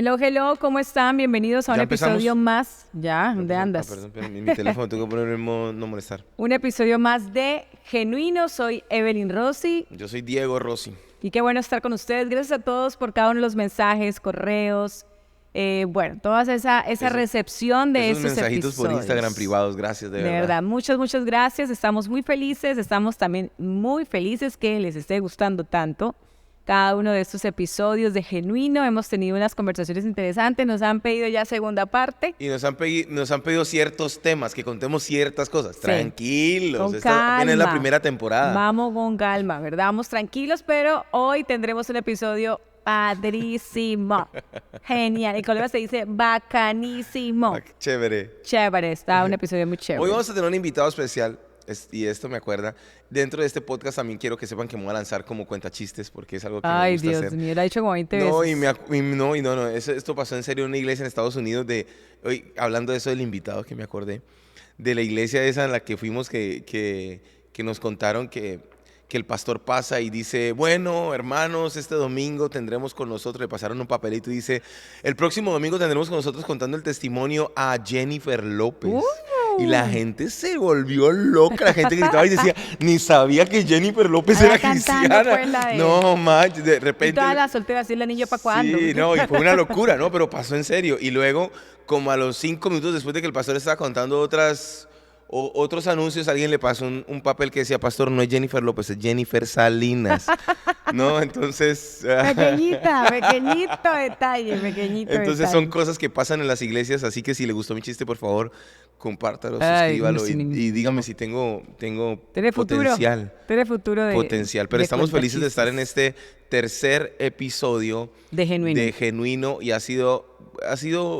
Hello, hello, ¿cómo están? Bienvenidos a un episodio más. ¿Ya? ¿Dónde andas? Perdón, mi teléfono tengo que poner en modo no molestar. Un episodio más de Genuino. Soy Evelyn Rossi. Yo soy Diego Rossi. Y qué bueno estar con ustedes. Gracias a todos por cada uno de los mensajes, correos, toda esa recepción de esos estos mensajitos episodios. por Instagram privados, gracias, de verdad. De verdad, muchas gracias. Estamos muy felices. Estamos también muy felices que les esté gustando tanto cada uno de estos episodios de Genuino. Hemos tenido unas conversaciones interesantes, nos han pedido ya segunda parte. Y nos han pedido ciertos temas, que contemos ciertas cosas. Sí. Tranquilos, Con esta calma. apenas es la primera temporada. Vamos con calma, ¿verdad? Vamos tranquilos, pero hoy tendremos un episodio padrísimo. Genial. En Colombia se dice bacanísimo. Chévere. Chévere, está un episodio muy chévere. Hoy vamos a tener un invitado especial, y esto me acuerda. Dentro de este podcast también quiero que sepan que me voy a lanzar como cuentachistes, porque es algo que me gusta Dios hacer. mío, lo ha dicho como 20 No, veces. esto pasó en serio en una iglesia en Estados Unidos, hoy, hablando de eso del invitado que me acordé, de la iglesia esa en la que fuimos que nos contaron que el pastor pasa y dice, bueno, hermanos, este domingo tendremos con nosotros, le pasaron un papelito y dice, el próximo domingo tendremos con nosotros contando el testimonio a Jennifer López. Y la gente se volvió loca, la gente gritaba y decía, ni sabía que Jennifer López era cristiana. Pues, no, manches, de repente. Y todas las solteras, ¿y el anillo para cuándo? Sí, no, y fue una locura, ¿no? Pero pasó en serio. Y luego, como a los 5 minutos después de que el pastor estaba contando otros anuncios, alguien le pasó un papel que decía, pastor, no es Jennifer López, es Jennifer Salinas. ¿No? Entonces. Pequeñito detalle. Entonces son cosas que pasan en las iglesias, así que si le gustó mi chiste, por favor, compártalo, suscríbalo y dígame si tengo potencial. Tiene futuro de potencial. Pero estamos felices de estar en este tercer episodio de Genuino y ha sido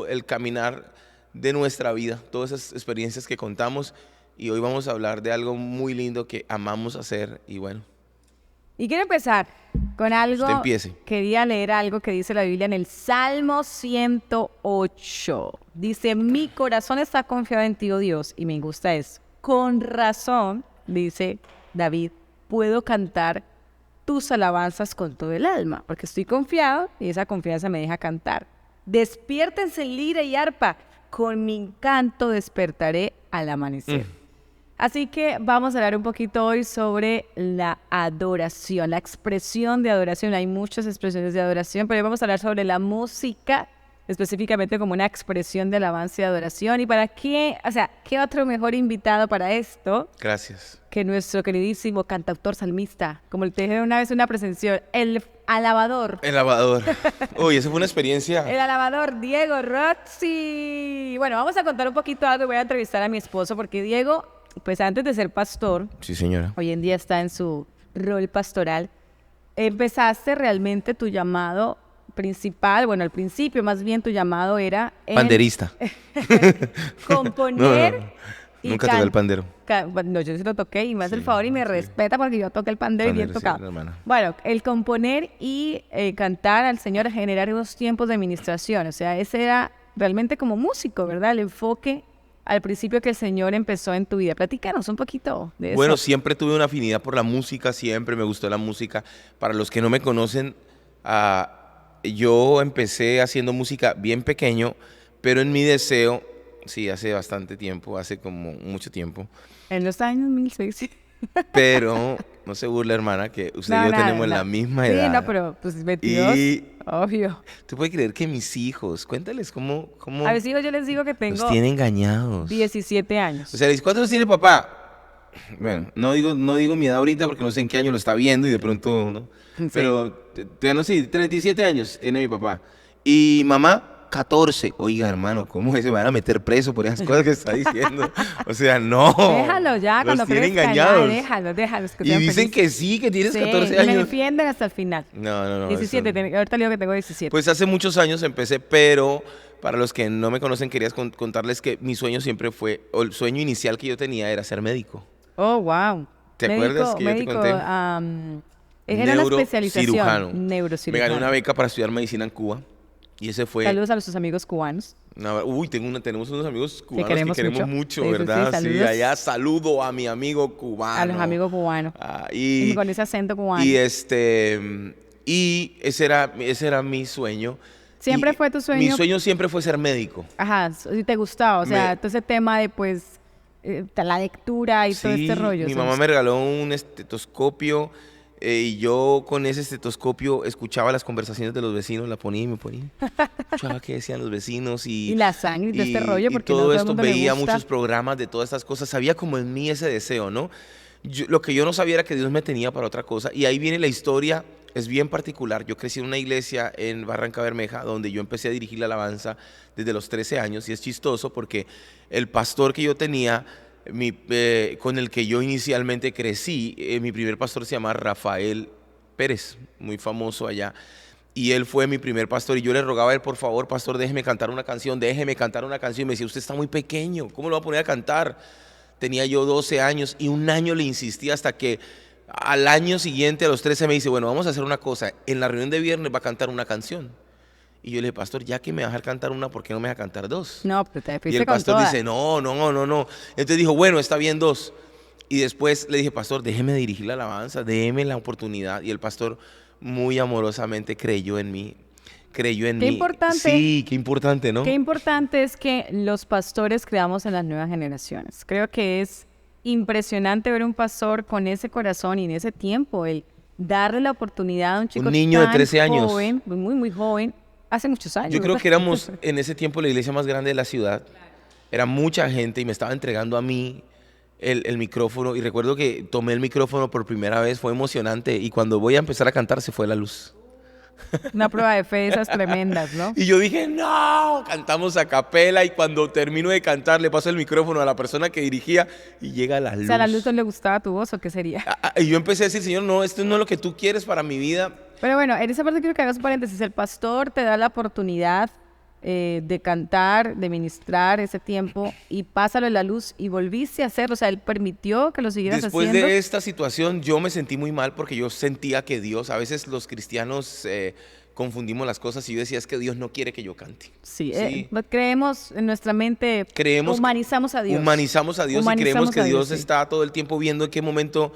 el caminar de nuestra vida, todas esas experiencias que contamos, y hoy vamos a hablar de algo muy lindo que amamos hacer y bueno. Y quiero empezar con algo. Usted empiece. Quería leer algo que dice la Biblia en el Salmo 108. Dice, mi corazón está confiado en ti, oh Dios, y me gusta eso. Con razón, dice David, puedo cantar tus alabanzas con todo el alma, porque estoy confiado y esa confianza me deja cantar. Despiértense lira y arpa, con mi canto despertaré al amanecer. Así que vamos a hablar un poquito hoy sobre la adoración, la expresión de adoración. Hay muchas expresiones de adoración, pero hoy vamos a hablar sobre la música, específicamente como una expresión de alabanza y adoración. ¿Y para qué? O sea, ¿qué otro mejor invitado para esto? Gracias. Que nuestro queridísimo cantautor salmista, como te dije una vez en una presentación, el alabador. El alabador. Uy, esa fue una experiencia. El alabador, Diego Rossi. Bueno, vamos a contar un poquito algo. Voy a entrevistar a mi esposo porque Diego, pues antes de ser pastor, sí, señora, hoy en día está en su rol pastoral, empezaste realmente tu llamado principal, bueno, al principio más bien tu llamado era panderista. Componer. No. Nunca toqué el pandero. No, yo sí lo toqué y me hace el favor y me respeta porque yo toqué el pandero y bien tocado. Sí, bueno, el componer y cantar al Señor, generar unos tiempos de administración, o sea, ese era realmente como músico, ¿verdad? El enfoque al principio que el Señor empezó en tu vida. Platícanos un poquito de eso. Bueno, siempre tuve una afinidad por la música, siempre me gustó la música. Para los que no me conocen, yo empecé haciendo música bien pequeño, pero en mi deseo, sí, hace bastante tiempo, hace como mucho tiempo. En los años 1600. Pero no se burla, hermana, que usted y yo tenemos la misma edad. Sí, no, pero pues 22, obvio. ¿Tú puedes creer que mis hijos, cuéntales cómo a mis hijos yo les digo que tengo... Los tienen engañados. 17 años. O sea, ¿cuántos tiene papá? Bueno, no digo mi edad ahorita porque no sé en qué año lo está viendo y de pronto, ¿no? Sí. Pero, no sé, 37 años tiene mi papá. Y mamá, 14. Oiga, hermano, ¿cómo se van a meter preso por esas cosas que está diciendo? O sea, no. Déjalo ya, cuando tienen engañados. Déjalos. Que y dicen felices. Que sí, que tienes 14 años. Y me defienden hasta el final. No. 17, ahorita le digo que tengo 17. Pues hace muchos años empecé, pero para los que no me conocen, quería contarles que mi sueño siempre fue, o el sueño inicial que yo tenía era ser médico. Oh, wow. ¿Te acuerdas que yo te conté? Era una especialización. Neurocirujano. Me gané una beca para estudiar medicina en Cuba. Y ese fue... Saludos a nuestros amigos cubanos. Tenemos unos amigos cubanos que queremos mucho, sí, ¿verdad? Sí, allá saludo a mi amigo cubano. A los amigos cubanos. Y con ese acento cubano. Y ese era mi sueño. ¿Siempre Y fue tu mi sueño? sueño siempre fue ser médico. Ajá, si te gustaba, o sea, todo ese tema de, pues, la lectura y todo este Sí, rollo. mi o sea, mamá me regaló un estetoscopio y yo con ese estetoscopio escuchaba las conversaciones de los vecinos, la ponía y me ponía. Escuchaba qué decían los vecinos y la sangre y todo este rollo, y porque no a todo todo el esto, mundo le veía gusta. muchos programas de todas estas cosas. Sabía como en mí ese deseo, ¿no? Lo que yo no sabía era que Dios me tenía para otra cosa. Y ahí viene la historia, es bien particular. Yo crecí en una iglesia en Barranca Bermeja, donde yo empecé a dirigir la alabanza desde los 13 años. Y es chistoso porque el pastor que yo tenía, con el que yo inicialmente crecí, mi primer pastor se llama Rafael Pérez, muy famoso allá. Y él fue mi primer pastor y yo le rogaba a él, por favor, pastor, déjeme cantar una canción, déjeme cantar una canción. Y me decía, usted está muy pequeño, ¿cómo lo va a poner a cantar? Tenía yo 12 años y un año le insistí hasta que al año siguiente, a los 13, me dice, bueno, vamos a hacer una cosa. En la reunión de viernes va a cantar una canción. Y yo le dije, pastor, ya que me va a dejar cantar una, ¿por qué no me deja cantar dos? No, pero te Y fuiste el con pastor toda. dice, no, no, no, no. Entonces dijo, bueno, está bien dos. Y después le dije, pastor, déjeme dirigir la alabanza, déjeme la oportunidad. Y el pastor muy amorosamente creyó en mí. Creyó en Qué mí. importante. Sí, qué importante, ¿no? Qué importante es que los pastores creamos en las nuevas generaciones. Creo que es impresionante ver un pastor con ese corazón y en ese tiempo, el darle la oportunidad a un chico niño de tan 13 años. joven, muy, muy joven, hace muchos años. Yo creo ¿verdad? que éramos en ese tiempo la iglesia más grande de la ciudad. Era mucha gente y me estaba entregando a mí el micrófono. Y recuerdo que tomé el micrófono por primera vez, fue emocionante. Y cuando voy a empezar a cantar se fue la luz. Una prueba de fe de esas tremendas, ¿no? Y yo dije, no, cantamos a capela y cuando termino de cantar le paso el micrófono a la persona que dirigía y llega la luz. O sea, ¿a la luz no le gustaba tu voz o qué sería? Y yo empecé a decir, Señor, no, esto no es lo que tú quieres para mi vida. Pero bueno, en esa parte quiero que hagas un paréntesis. El pastor te da la oportunidad de cantar, de ministrar ese tiempo y pásalo en la luz y volviste a hacerlo. O sea, él permitió que lo siguieras Después haciendo. de esta situación yo me sentí muy mal porque yo sentía que Dios, a veces los cristianos confundimos las cosas y yo decía, es que Dios no quiere que yo cante. Sí, Sí. creemos en nuestra mente, humanizamos a Dios. Humanizamos a Dios y creemos Humanizamos que a Dios sí. está todo el tiempo viendo en qué momento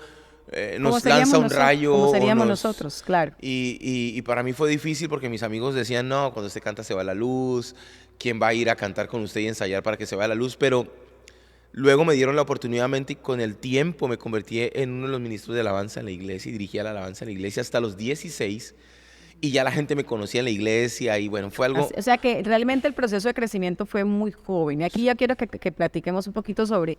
Como nos seríamos lanza un nosotros, rayo. como o seríamos nos- nosotros, claro. Y para mí fue difícil porque mis amigos decían, no, cuando usted canta se va la luz, ¿quién va a ir a cantar con usted y ensayar para que se vaya la luz? Pero luego me dieron la oportunidad y con el tiempo me convertí en uno de los ministros de alabanza en la iglesia y dirigía la alabanza en la iglesia hasta los 16 y ya la gente me conocía en la iglesia y bueno, fue algo... O sea que realmente el proceso de crecimiento fue muy joven. Y aquí ya quiero que platiquemos un poquito sobre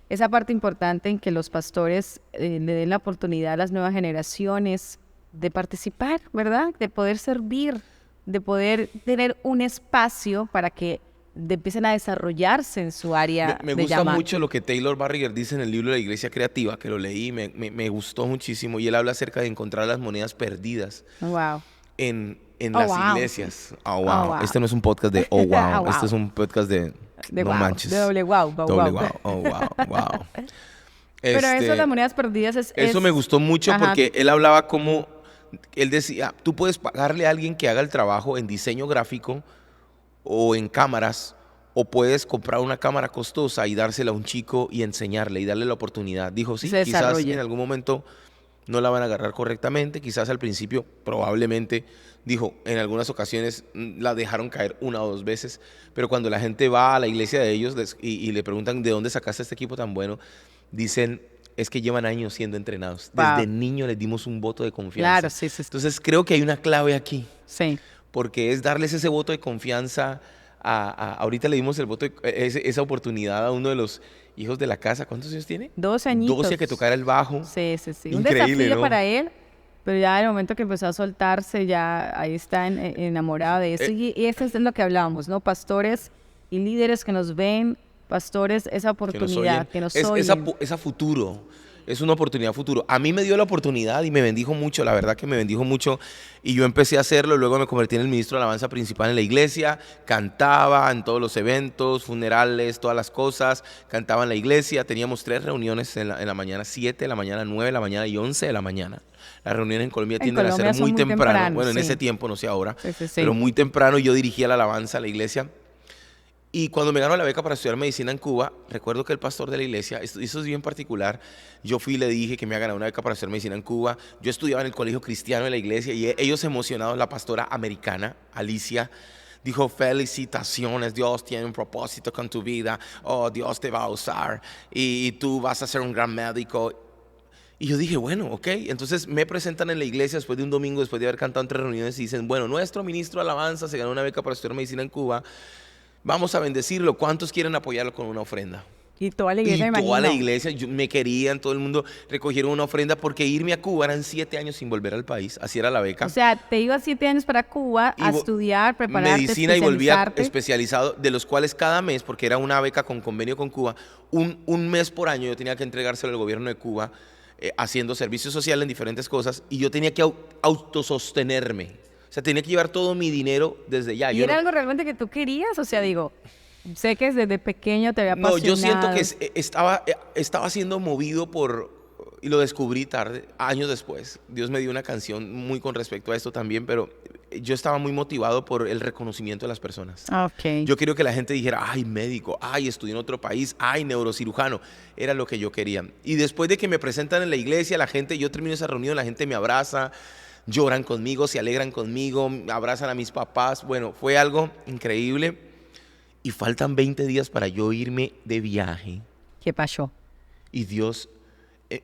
esa parte importante en que los pastores le den la oportunidad a las nuevas generaciones de participar, ¿verdad? De poder servir, de poder tener un espacio para que empiecen a desarrollarse en su área Me de gusta llamado. mucho lo que Taylor Barriger dice en el libro de la Iglesia Creativa, que lo leí, me gustó muchísimo y él habla acerca de encontrar las monedas perdidas Wow. en Oh, las wow. iglesias. Oh, Oh, wow. wow. Este no es un podcast de oh, wow. Oh, wow. Este es un podcast de De no wow, manches. de doble wow, wow, Doble wow. wow. Oh, wow. Wow. Pero eso Este, de las monedas perdidas es... eso me gustó mucho Ajá. porque él hablaba como, él decía, tú puedes pagarle a alguien que haga el trabajo en diseño gráfico o en cámaras, o puedes comprar una cámara costosa y dársela a un chico y enseñarle y darle la oportunidad. Dijo, sí, Se quizás desarrolle. en algún momento no la van a agarrar correctamente, quizás al principio probablemente, dijo, en algunas ocasiones la dejaron caer una o dos veces, pero cuando la gente va a la iglesia de ellos y le preguntan de dónde sacaste este equipo tan bueno, dicen, es que llevan años siendo entrenados. Wow. Desde niño les dimos un voto de confianza. Claro, sí, sí, sí. Entonces creo que hay una clave aquí, Sí. porque es darles ese voto de confianza. Ahorita le dimos el voto, esa oportunidad a uno de los hijos de la casa. ¿Cuántos años tiene? 12 añitos. 12 que tocara el bajo. Sí, sí, sí. Un Increíble, desafío ¿no? para él, pero ya en el momento que empezó a soltarse, ya ahí está enamorado de eso. Y eso es lo que hablábamos, ¿no? Pastores y líderes que nos ven, pastores, esa oportunidad, que nos oyen. Esa futuro. Es una oportunidad futuro. A mí me dio la oportunidad y me bendijo mucho, la verdad que me bendijo mucho. Y yo empecé a hacerlo, luego me convertí en el ministro de alabanza principal en la iglesia, cantaba en todos los eventos, funerales, todas las cosas, cantaba en la iglesia. Teníamos 3 reuniones en la mañana, 7 de la mañana, 9 de la mañana y 11 de la mañana. Las reuniones en Colombia tienden a Colombia ser son muy muy temprano. temprano, Bueno, en sí. ese tiempo, no sé ahora, Sí, sí, sí. pero muy temprano yo dirigía la alabanza a la iglesia. Y cuando me ganó la beca para estudiar medicina en Cuba, recuerdo que el pastor de la iglesia, eso es bien particular, yo fui y le dije que me había ganado una beca para estudiar medicina en Cuba. Yo estudiaba en el colegio cristiano de la iglesia y ellos emocionados, la pastora americana, Alicia, dijo: felicitaciones, Dios tiene un propósito con tu vida, oh, Dios te va a usar y tú vas a ser un gran médico. Y yo dije, bueno, ok. Entonces me presentan en la iglesia después de un domingo, después de haber cantado en 3 reuniones, y dicen: bueno, nuestro ministro de alabanza se ganó una beca para estudiar medicina en Cuba, vamos a bendecirlo. ¿Cuántos quieren apoyarlo con una ofrenda? Y toda la iglesia, Y me toda la imagino. iglesia, me querían, todo el mundo recogieron una ofrenda, porque irme a Cuba eran 7 años sin volver al país, así era la O beca. sea, te ibas 7 años para Cuba a estudiar, prepararte, Medicina, y volvía especializarte. especializado, de los cuales cada mes, porque era una beca con convenio con Cuba, un mes por año yo tenía que entregárselo al gobierno de Cuba, haciendo servicio social en diferentes cosas, y yo tenía que autosostenerme. O sea, tenía que llevar todo mi dinero desde ya. ¿Y Yo era no, algo realmente que tú querías? O sea, digo, sé que desde pequeño te había no, apasionado. yo siento que estaba siendo movido y lo descubrí tarde, años después. Dios me dio una canción muy con respecto a esto también, pero yo estaba muy motivado por el reconocimiento de las personas. Ok. Yo quería que la gente dijera: ay, médico, ay, estudié en otro país, ay, neurocirujano. Era lo que yo quería. Y después de que me presentan en la iglesia, yo termino esa reunión, la gente me abraza, lloran conmigo, se alegran conmigo, abrazan a mis papás. Bueno, fue algo increíble. Y faltan 20 días para yo irme de viaje. ¿Qué pasó? Y Dios,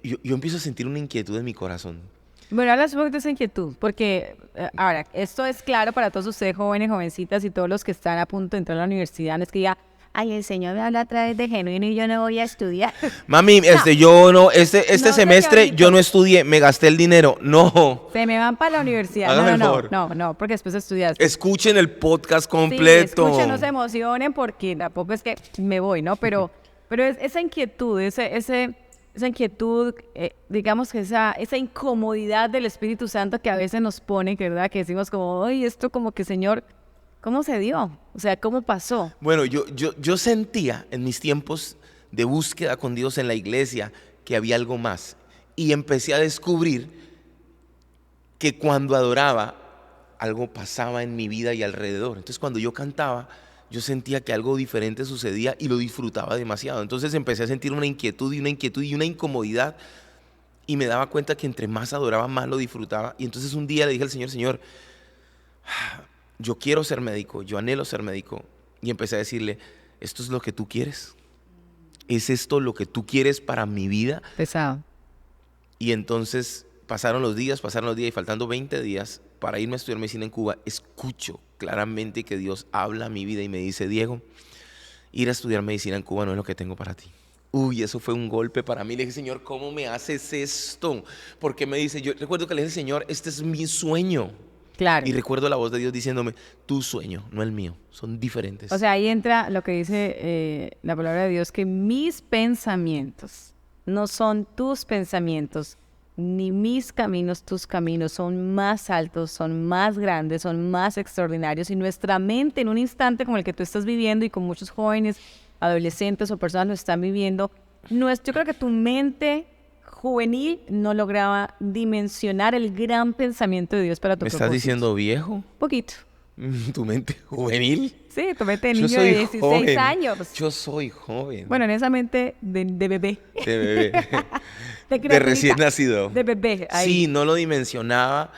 yo empiezo a sentir una inquietud en mi corazón. Bueno, hablas un poquito de esa inquietud, porque ahora, esto es claro para todos ustedes, jóvenes, jovencitas y todos los que están a punto de entrar a la universidad. No es que diga: ay, el Señor me habla a través de genuino y yo no voy a estudiar. Mami, No. yo no, este No, semestre señorito. yo no estudié, me gasté el dinero. No. Se me van para la universidad. Hágame No, el no, favor. no, porque después estudiaste. Escuchen el podcast Sí, completo. escuchen, no se emocionen porque tampoco es que me voy, ¿no? Pero es esa inquietud, esa inquietud, digamos que esa incomodidad del Espíritu Santo que a veces nos pone, que verdad, que decimos como: ay, esto como que, Señor, ¿cómo se dio? O sea, ¿cómo pasó? Bueno, yo sentía en mis tiempos de búsqueda con Dios en la iglesia que había algo más. Y empecé a descubrir que cuando adoraba, algo pasaba en mi vida y alrededor. Entonces, cuando yo cantaba, yo sentía que algo diferente sucedía y lo disfrutaba demasiado. Entonces empecé a sentir una inquietud y una incomodidad, y me daba cuenta que entre más adoraba, más lo disfrutaba. Y entonces un día le dije al Señor: Señor, yo quiero ser médico, yo anhelo ser médico. Y empecé a decirle: ¿esto es lo que tú quieres? ¿Es esto lo que tú quieres para mi vida? Pesado. Y entonces pasaron los días, y faltando 20 días para irme a estudiar medicina en Cuba, escucho claramente que Dios habla a mi vida y me dice: Diego, ir a estudiar medicina en Cuba no es lo que tengo para ti. Uy, eso fue un golpe para mí. Le dije: Señor, ¿cómo me haces esto? Porque me dice, yo recuerdo que le dije: Señor, este es mi sueño. Claro. Y recuerdo la voz de Dios diciéndome: tu sueño, no el mío, son diferentes. O sea, ahí entra lo que dice la palabra de Dios, que mis pensamientos no son tus pensamientos, ni mis caminos tus caminos, son más altos, son más grandes, son más extraordinarios. Y nuestra mente, en un instante como el que tú estás viviendo y con muchos jóvenes, adolescentes o personas lo están viviendo, yo creo que tu mente juvenil no lograba dimensionar el gran pensamiento de Dios para tu ¿Me propósito. estás diciendo viejo? Poquito. ¿Tu mente juvenil? Sí, tu mente de Yo niño soy de 16 joven. años. Yo soy joven. Bueno, en esa mente de bebé. De bebé. De De recién criaturita. nacido. De bebé. Ahí. Sí, no lo dimensionaba.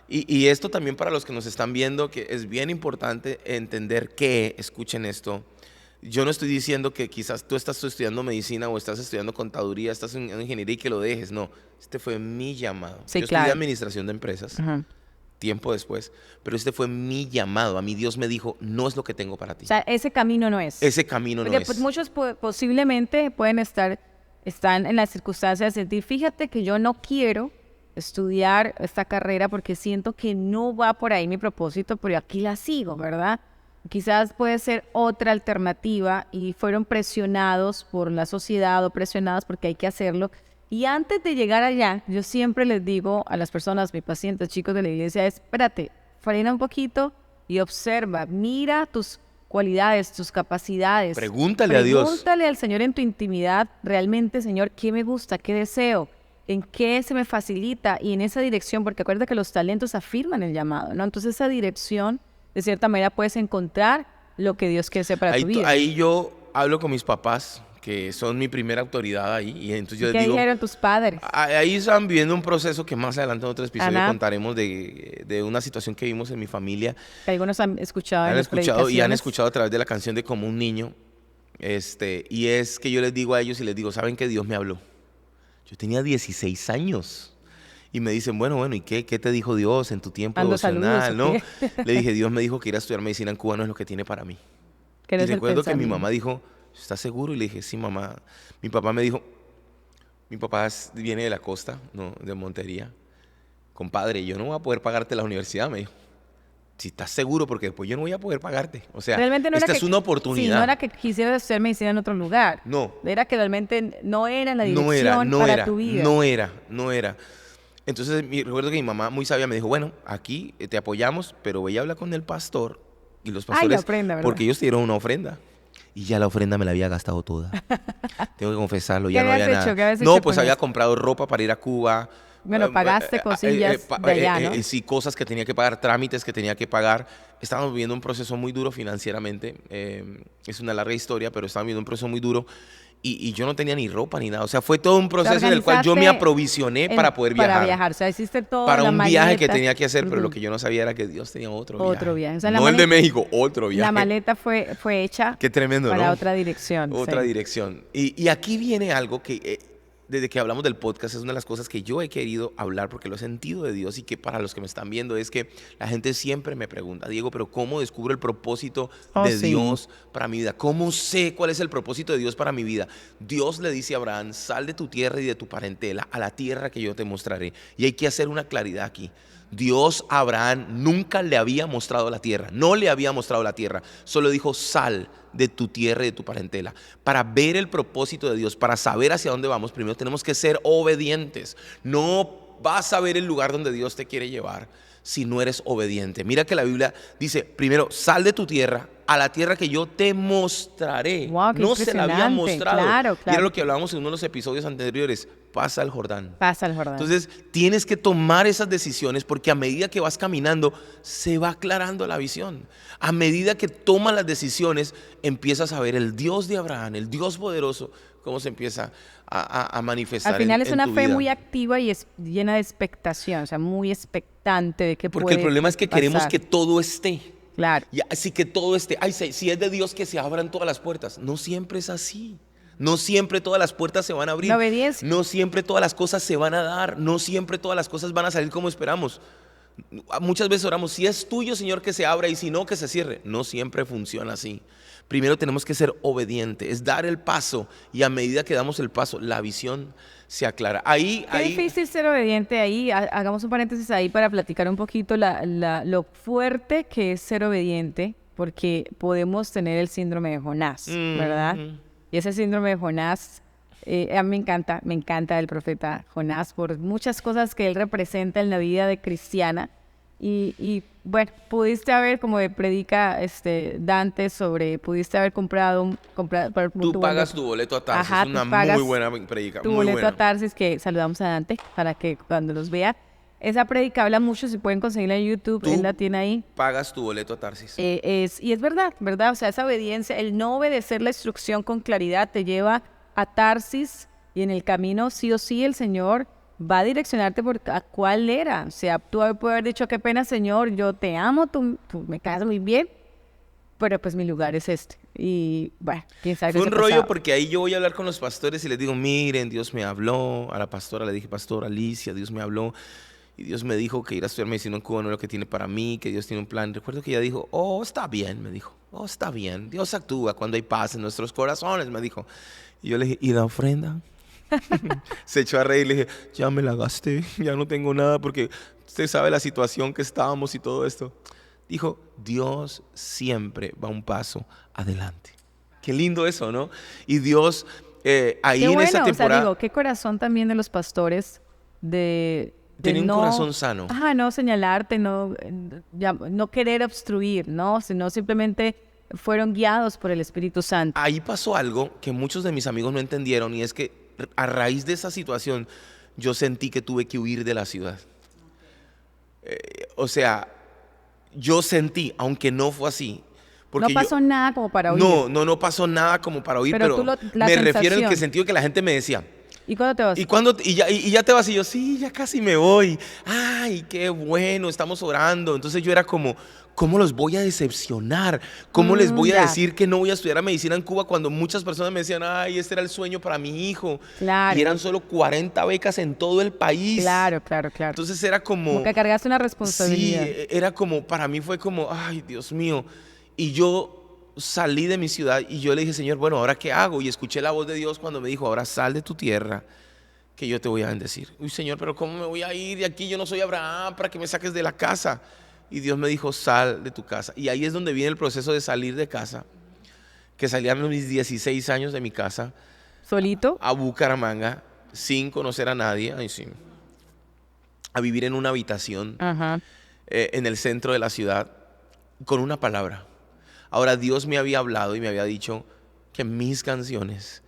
Y esto también para los que nos están viendo, que es bien importante entender que, escuchen esto, yo no estoy diciendo que quizás tú estás estudiando medicina o estás estudiando contaduría, estás en ingeniería y que lo dejes. No, este fue mi llamado. Sí, yo claro. estudié administración de empresas Ajá. tiempo después, pero este fue mi llamado. A mí Dios me dijo: no es lo que tengo para ti. O sea, ese camino no es. Ese camino no Porque es. pues, muchos posiblemente pueden están en las circunstancias de sentir: fíjate que yo no quiero estudiar esta carrera porque siento que no va por ahí mi propósito, pero aquí la sigo, ¿verdad? Quizás puede ser otra alternativa y fueron presionados por la sociedad o presionados porque hay que hacerlo. Y antes de llegar allá, yo siempre les digo a las personas, mis pacientes, chicos de la iglesia, espérate, frena un poquito y observa, mira tus cualidades, tus capacidades. Pregúntale a Dios. Pregúntale al Señor en tu intimidad, realmente, Señor, ¿qué me gusta? ¿Qué deseo? ¿En qué se me facilita? Y en esa dirección, porque acuérdate que los talentos afirman el llamado, ¿no? Entonces esa dirección, de cierta manera, puedes encontrar lo que Dios quiere hacer para tu vida. Ahí yo hablo con mis papás, que son mi primera autoridad ahí, y entonces yo les ¿Qué digo, dijeron tus padres? ahí están viviendo un proceso que más adelante en otro episodio Ana, contaremos de una situación que vimos en mi familia. que algunos han escuchado en Han las escuchado y han predicaciones. escuchado a través de la canción de Como un niño. Y es que yo les digo a ellos y les digo, ¿saben que Dios me habló? Yo tenía 16 años. Y me dicen, bueno, ¿y qué te dijo Dios en tu tiempo Mando devocional? saludos, ¿No? ¿o qué? Le dije, Dios me dijo que ir a estudiar medicina en Cuba no es lo que tiene para mí. Que Y eres el recuerdo que mi pensamiento. mamá dijo, ¿estás seguro? Y le dije, sí, mamá. Mi papá me dijo, mi papá viene de la costa, ¿no? De Montería. Compadre, yo no voy a poder pagarte la universidad, me dijo. Si estás seguro, porque después yo no voy a poder pagarte. O sea, Realmente no esta era es una oportunidad. Sí, no era que quisieras hacer medicina en otro lugar. No. Era que realmente no era la No dirección era, para tu vida. no era. Entonces recuerdo que mi mamá muy sabia me dijo, bueno, aquí te apoyamos, pero voy a hablar con el pastor y los Ay, pastores, la ofrenda, ¿verdad? porque ellos te dieron una ofrenda. Y ya la ofrenda me la había gastado toda. Tengo que confesarlo, ¿Qué ya no habías había hecho? nada. ¿Qué habías No, hecho pues con había eso? comprado ropa para ir a Cuba. Bueno, pagaste cosillas de allá, ¿no? Sí, cosas que tenía que pagar, trámites que tenía que pagar. Estábamos viviendo un proceso muy duro financieramente. Es una larga historia, pero estábamos viviendo un proceso muy duro. Y yo no tenía ni ropa ni nada. O sea, fue todo un proceso en el cual yo me aprovisioné para poder viajar. Para viajar. O sea, hiciste todo Para la un viaje que maleta. tenía que hacer, pero lo que yo no sabía era que Dios tenía otro viaje. Otro viaje. O sea, la No el de maleta- México, otro viaje. La maleta fue hecha Qué tremendo, para ¿no? otra dirección. Otra sí. dirección. Y aquí viene algo que desde que hablamos del podcast es una de las cosas que yo he querido hablar porque lo he sentido de Dios y que para los que me están viendo es que la gente siempre me pregunta, Diego, pero ¿cómo descubro el propósito de sí. Dios para mi vida? ¿Cómo sé cuál es el propósito de Dios para mi vida? Dios le dice a Abraham, sal de tu tierra y de tu parentela a la tierra que yo te mostraré. Y hay que hacer una claridad aquí. Dios a Abraham nunca le había mostrado la tierra, no le había mostrado la tierra, solo dijo sal de tu tierra y de tu parentela. Para ver el propósito de Dios, para saber hacia dónde vamos, primero tenemos que ser obedientes. No vas a ver el lugar donde Dios te quiere llevar si no eres obediente. Mira que la Biblia dice, primero sal de tu tierra a la tierra que yo te mostraré. Wow, qué no se la había impresionante. mostrado. Claro, Y claro. era lo que hablábamos en uno de los episodios anteriores, pasa el Jordán. Pasa el Jordán. Entonces tienes que tomar esas decisiones porque a medida que vas caminando se va aclarando la visión. A medida que tomas las decisiones empiezas a ver el Dios de Abraham, el Dios poderoso, cómo se empieza a manifestar Al final es en una tu fe vida. muy activa y es llena de expectación, o sea, muy expectante de que Porque puede el problema es que queremos pasar. que todo esté. Claro. Y así que todo esté. Ay, si es de Dios que se abran todas las puertas. No siempre es así. No siempre todas las puertas se van a abrir. La obediencia. No siempre todas las cosas se van a dar. No siempre todas las cosas van a salir como esperamos. Muchas veces oramos, si es tuyo, Señor, que se abra y si no, que se cierre. No siempre funciona así. Primero tenemos que ser obedientes, es dar el paso y a medida que damos el paso, la visión se aclara. Qué difícil ser obediente ahí. Hagamos un paréntesis ahí para platicar un poquito lo fuerte que es ser obediente, porque podemos tener el síndrome de Jonás, ¿verdad? Y ese síndrome de Jonás, a mí me encanta el profeta Jonás por muchas cosas que él representa en la vida de cristiana. Y bueno, pudiste haber, como predica Dante pudiste haber comprado Tú pagas tu boleto a Tarsis, Ajá, es una tú pagas muy buena predica, tu muy boleto buena. a Tarsis, que saludamos a Dante para que cuando los vea. Esa predica habla mucho, si pueden conseguirla en YouTube, Tú él la tiene ahí. pagas tu boleto a Tarsis. Y es verdad, ¿verdad? O sea, esa obediencia, el no obedecer la instrucción con claridad te lleva a Tarsis y en el camino sí o sí el Señor va a direccionarte a cuál era. O sea, tú puedes haber dicho, qué pena, Señor, yo te amo, tú me caes muy bien, pero pues mi lugar es este. Y bueno, quién sabe qué Fue un se rollo pasaba. porque ahí yo voy a hablar con los pastores y les digo, miren, Dios me habló. A la pastora le dije, pastora Alicia, Dios me habló. Y Dios me dijo que ir a estudiar medicina en Cuba no es lo que tiene para mí, que Dios tiene un plan. Recuerdo que ella dijo, oh, está bien, me dijo. Oh, está bien. Dios actúa cuando hay paz en nuestros corazones, me dijo. Y yo le dije, ¿y la ofrenda? Se echó a reír y le dije, ya me la gasté, ya no tengo nada porque usted sabe la situación que estábamos y todo esto. Dijo, Dios siempre va un paso adelante. Qué lindo eso, ¿no? Y Dios ahí Qué en bueno, esa o sea, temporada digo, qué corazón también de los pastores de tenía un no, corazón sano. no señalarte, no querer obstruir, ¿no? Sino simplemente fueron guiados por el Espíritu Santo. Ahí pasó algo que muchos de mis amigos no entendieron y es que a raíz de esa situación yo sentí que tuve que huir de la ciudad. O sea, yo sentí, aunque no fue así, No pasó nada como para oír. No pasó nada como para oír, pero me refiero en el sentido que la gente me decía, ¿y cuándo te vas? ¿Y ya te vas? Y yo, sí, ya casi me voy. Ay, qué bueno, estamos orando. Entonces yo era como, ¿cómo los voy a decepcionar? ¿Cómo les voy a decir que no voy a estudiar medicina en Cuba cuando muchas personas me decían, ay, este era el sueño para mi hijo? Claro. Y eran solo 40 becas en todo el país. Claro. Entonces era como que cargaste una responsabilidad. Sí, era como, para mí fue como, ay, Dios mío. Y yo salí de mi ciudad y yo le dije, Señor, bueno, ¿ahora qué hago? Y escuché la voz de Dios cuando me dijo, ahora sal de tu tierra, que yo te voy a bendecir. Uy, Señor, pero ¿cómo me voy a ir de aquí? Yo no soy Abraham para que me saques de la casa. Y Dios me dijo, sal de tu casa. Y ahí es donde viene el proceso de salir de casa, que salí a mis 16 años de mi casa. ¿Solito? A Bucaramanga, sin conocer a nadie, a vivir en una habitación en el centro de la ciudad, con una palabra. Ahora Dios me había hablado y me había dicho que mis canciones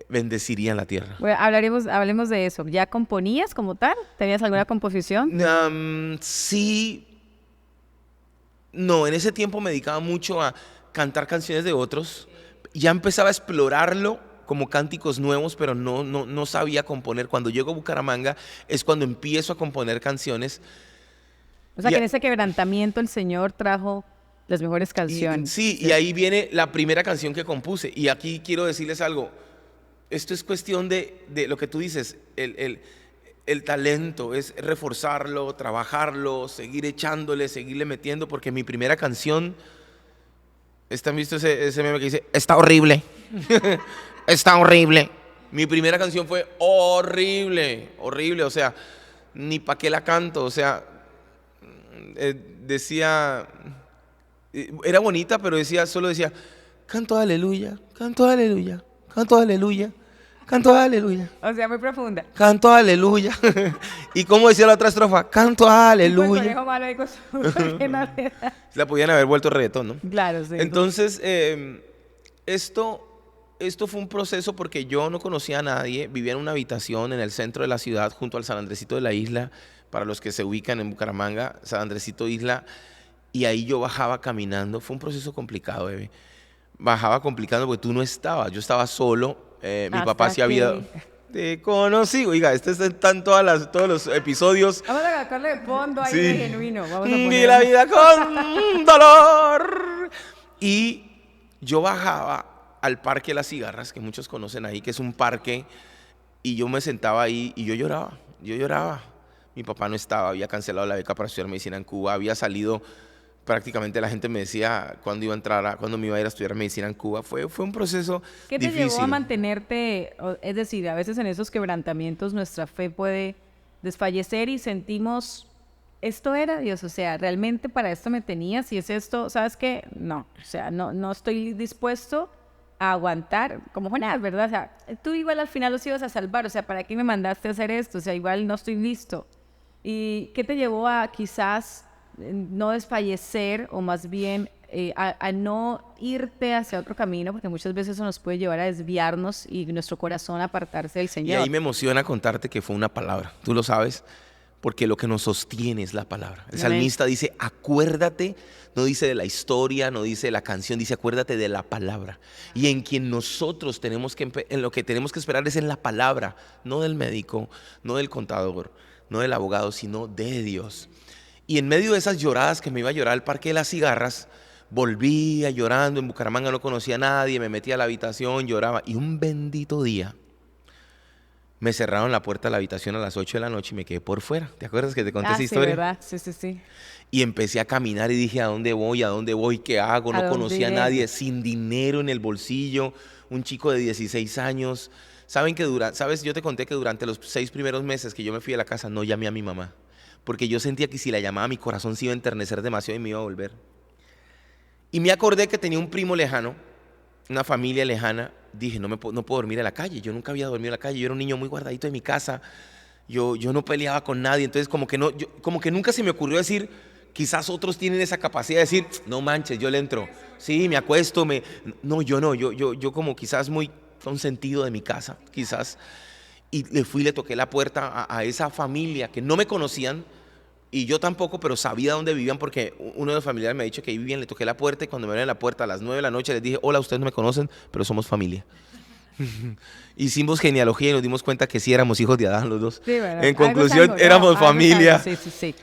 bendecirían la tierra. Bueno, hablemos de eso. ¿Ya componías como tal? ¿Tenías alguna composición? Sí. No, en ese tiempo me dedicaba mucho a cantar canciones de otros. Ya empezaba a explorarlo como cánticos nuevos, pero no sabía componer. Cuando llego a Bucaramanga es cuando empiezo a componer canciones. O sea, que en ese quebrantamiento el Señor trajo las mejores canciones. Sí, y ahí viene la primera canción que compuse. Y aquí quiero decirles algo. Esto es cuestión de lo que tú dices, el talento, es reforzarlo, trabajarlo, seguir echándole, seguirle metiendo, porque mi primera canción, ¿han visto ese meme que dice, está horrible? Está horrible. Mi primera canción fue horrible, o sea, ni pa' qué la canto, o sea, decía, era bonita, pero solo decía, canto aleluya, canto aleluya, canto aleluya, canto aleluya. O sea, muy profunda. Canto aleluya. ¿Y cómo decía la otra estrofa? Canto aleluya. El conejo malo ahí con su... La podían haber vuelto reggaetón, ¿no? Claro, sí. Entonces, esto fue un proceso porque yo no conocía a nadie, vivía en una habitación en el centro de la ciudad junto al San Andresito de la Isla, para los que se ubican en Bucaramanga, San Andresito Isla, y ahí yo bajaba caminando. Fue un proceso complicado, bebé. Bajaba complicado porque tú no estabas, yo estaba solo, mi papá sí había... Te conocí, oiga, están todos los episodios. Vamos a sacarle de fondo ahí de genuino. Vamos a poner... Y la vida con dolor. Y yo bajaba al Parque Las Cigarras, que muchos conocen ahí, que es un parque, y yo me sentaba ahí y yo lloraba. Mi papá no estaba, había cancelado la beca para estudiar medicina en Cuba, había salido, prácticamente la gente me decía cuándo me iba a ir a estudiar medicina en Cuba. Fue un proceso difícil. ¿Qué te llevó a mantenerte? Es decir, a veces en esos quebrantamientos nuestra fe puede desfallecer y sentimos, esto era Dios, o sea, realmente para esto me tenías y es esto, ¿sabes qué? No, o sea, no estoy dispuesto a aguantar, como Jonás, ¿verdad? O sea, tú igual al final los ibas a salvar, o sea, ¿para qué me mandaste a hacer esto? O sea, igual no estoy listo. ¿Y qué te llevó a quizás no desfallecer o más bien a no irte hacia otro camino? Porque muchas veces eso nos puede llevar a desviarnos y nuestro corazón a apartarse del Señor. Y ahí me emociona contarte que fue una palabra, tú lo sabes, porque lo que nos sostiene es la palabra. El salmista dice, acuérdate, no dice de la historia, no dice de la canción, dice acuérdate de la palabra. Y en quien nosotros en lo que tenemos que esperar es en la palabra, no del médico, no del contador, no del abogado, sino de Dios. Y en medio de esas lloradas que me iba a llorar al Parque de las Cigarras, volvía llorando. En Bucaramanga no conocía a nadie, me metía a la habitación, lloraba. Y un bendito día me cerraron la puerta de la habitación a las 8 de la noche y me quedé por fuera. ¿Te acuerdas que te conté esa historia? ¿Verdad? Sí. Y empecé a caminar y dije, ¿a dónde voy? ¿Qué hago? No conocía a nadie, sin dinero en el bolsillo, un chico de 16 años. ¿Sabes? Yo te conté que durante los 6 primeros meses que yo me fui de la casa no llamé a mi mamá, porque yo sentía que si la llamaba mi corazón se iba a enternecer demasiado y me iba a volver. Y me acordé que tenía un primo lejano, una familia lejana. Dije, no puedo dormir en la calle. Yo nunca había dormido en la calle. Yo era un niño muy guardadito de mi casa. Yo no peleaba con nadie. Entonces como que nunca se me ocurrió decir, quizás otros tienen esa capacidad de decir, no manches, yo le entro. Sí, me acuesto. No, yo no. Yo como quizás muy consentido de mi casa, quizás. Y le toqué la puerta a esa familia que no me conocían, Y yo tampoco, pero sabía dónde vivían porque uno de los familiares me ha dicho que ahí vivían. Le toqué la puerta y cuando me abrieron la puerta a las 9 de la noche les dije, hola, ustedes no me conocen, pero somos familia. Hicimos genealogía y nos dimos cuenta que sí éramos hijos de Adán los dos. Sí, ¿verdad? En Algo es conclusión, algo, ¿no? éramos Algo es familia. algo. Sí, sí, sí.